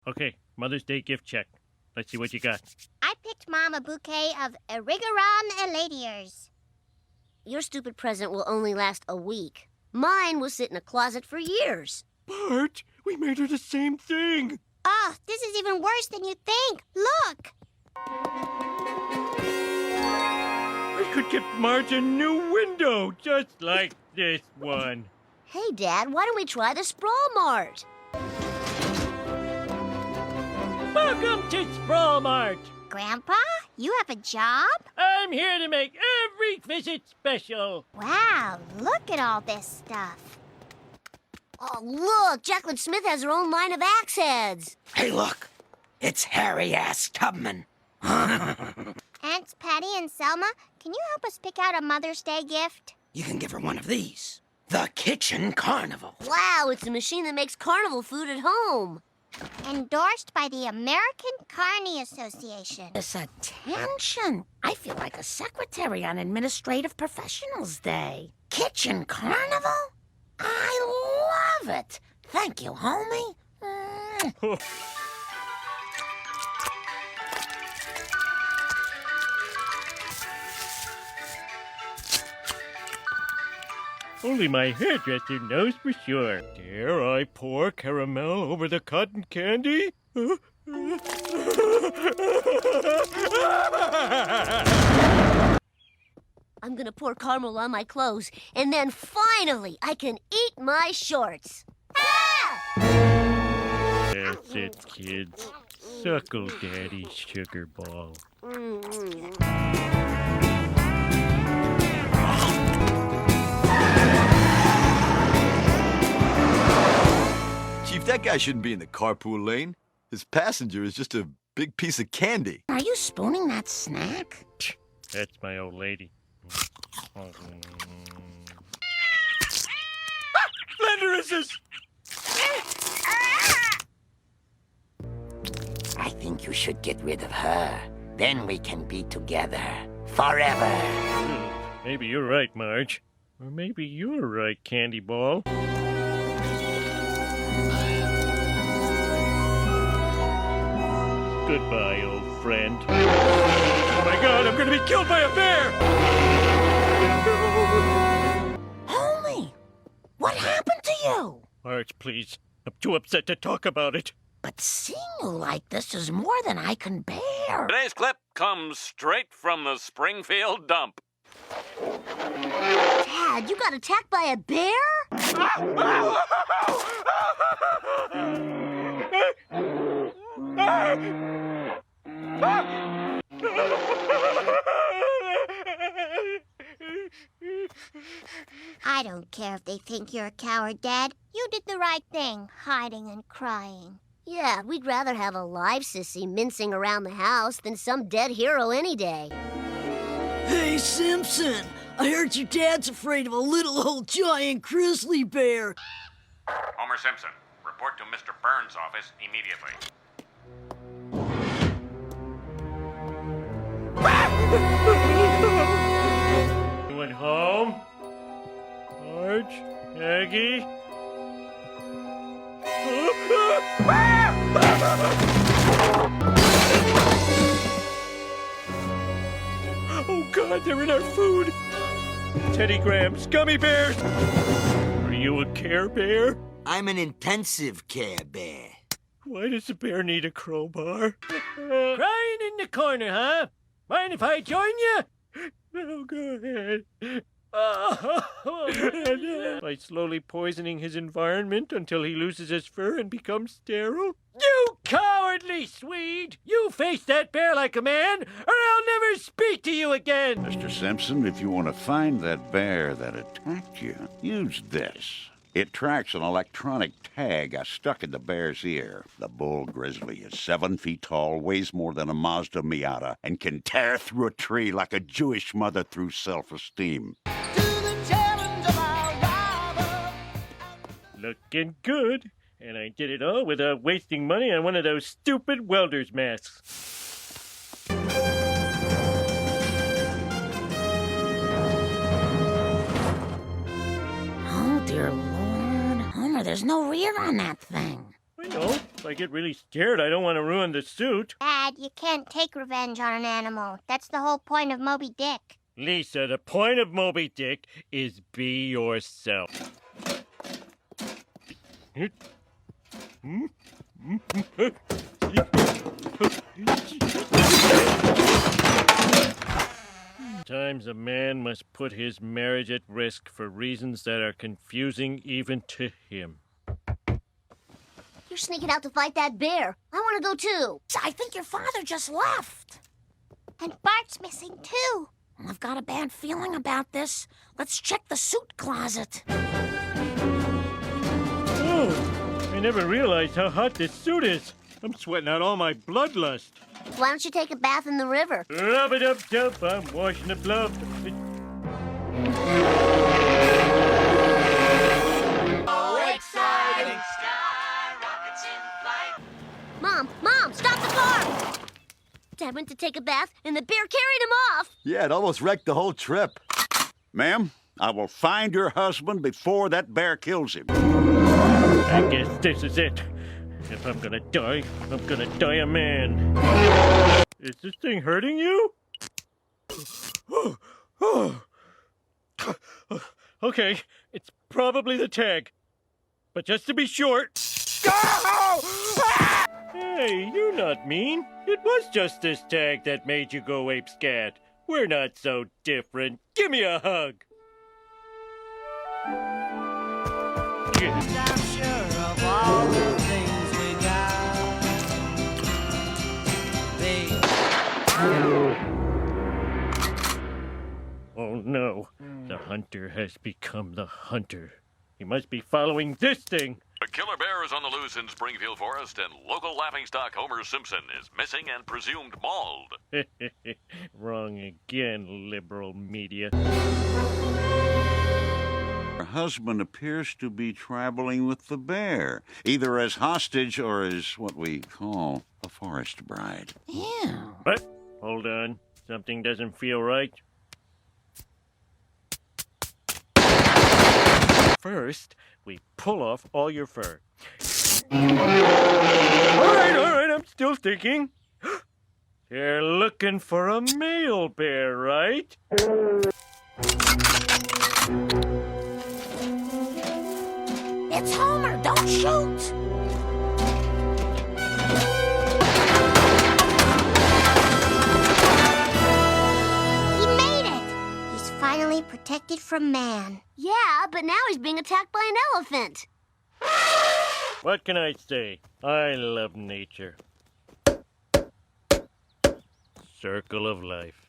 Okay, Mother's Day gift check. Let's see what you got. I picked Mom a bouquet of Erigeron eladiers. Your stupid present will only last a week. Mine will sit in a closet for years. Bart, we made her the same thing. Oh, this is even worse than you think. Look. I could get Marge a new window, just like this one. Hey, Dad, why don't we try the Sprawl Mart? Welcome to Sprawl Mart. Grandpa, you have a job? I'm here to make every visit special. Wow, look at all this stuff. Oh, look, Jacqueline Smith has her own line of axe heads. Hey, look. It's Harry-ass Tubman. Aunts Patty and Selma, can you help us pick out a Mother's Day gift? You can give her one of these. The Kitchen Carnival. Wow, it's a machine that makes carnival food at home. Endorsed by the American Carny Association. This attention. I feel like a secretary on Administrative Professionals Day. Kitchen Carnival? I love it. Thank you, homie. Only my hairdresser knows for sure. Dare I pour caramel over the cotton candy? I'm gonna pour caramel on my clothes, and then finally I can eat my shorts. Ah! That's it, kids. Suckle Daddy's sugar ball. Chief, that guy shouldn't be in the carpool lane. His passenger is just a big piece of candy. Are you spooning that snack? That's my old lady. Slenderuses! I think you should get rid of her. Then we can be together. Forever. Maybe you're right, Marge. Or maybe you're right, Candy Ball. Goodbye, old friend. Oh my God, I'm gonna be killed by a bear! Homie, what happened to you? Marge, please. I'm too upset to talk about it. But seeing you like this is more than I can bear. Today's clip comes straight from the Springfield dump. Dad, you got attacked by a bear? I don't care if they think you're a coward, Dad. You did the right thing, hiding and crying. Yeah, we'd rather have a live sissy mincing around the house than some dead hero any day. Hey, Simpson! I heard your dad's afraid of a little old giant grizzly bear. Homer Simpson, report to Mr. Burns' office immediately. Anyone home? Marge? Aggie? Oh God, they're in our food! Teddy Grahams, gummy bears! Are you a Care Bear? I'm an intensive care bear. Why does the bear need a crowbar? Crying in the corner, huh? Mind if I join you? Oh, go ahead. By slowly poisoning his environment until he loses his fur and becomes sterile? You cowardly Swede! You face that bear like a man, or I'll never speak to you again! Mr. Simpson, if you want to find that bear that attacked you, use this. It tracks an electronic tag I stuck in the bear's ear. The bull grizzly is 7 feet tall, weighs more than a Mazda Miata, and can tear through a tree like a Jewish mother through self-esteem. Looking good. And I did it all without wasting money on one of those stupid welder's masks. Oh, dear Lord. Homer, there's no rear on that thing. I know. If I get really scared, I don't want to ruin the suit. Dad, you can't take revenge on an animal. That's the whole point of Moby Dick. Lisa, the point of Moby Dick is be yourself. Sometimes a man must put his marriage at risk for reasons that are confusing even to him. You're sneaking out to fight that bear. I want to go too. I think your father just left. And Bart's missing too. I've got a bad feeling about this. Let's check the suit closet. Oh, I never realized how hot this suit is. I'm sweating out all my bloodlust. Why don't you take a bath in the river? Rub-a-dub-dub, I'm washing the blood. Mom, stop the car! Dad went to take a bath, and the bear carried him off. Yeah, it almost wrecked the whole trip. Ma'am, I will find your husband before that bear kills him. I guess this is it. If I'm gonna die a man. Is this thing hurting you? Okay, it's probably the tag. But just to be sure... Hey, you're not mean. It was just this tag that made you go ape-scat. We're not so different. Give me a hug. Yeah. I'm sure of all the things we got. Oh no, the hunter has become the hunter. He must be following this thing. A killer bear is on the loose in Springfield Forest, and local laughingstock Homer Simpson is missing and presumed mauled. Wrong again, liberal media. Her husband appears to be traveling with the bear, either as hostage or as what we call a forest bride. Ew. But, hold on. Something doesn't feel right. First, we pull off all your fur. All right, I'm still thinking. You're looking for a male bear, right? It's Homer, don't shoot! He made it! He's finally protected from man. Yeah, but now he's being attacked by an elephant. What can I say? I love nature. Circle of life.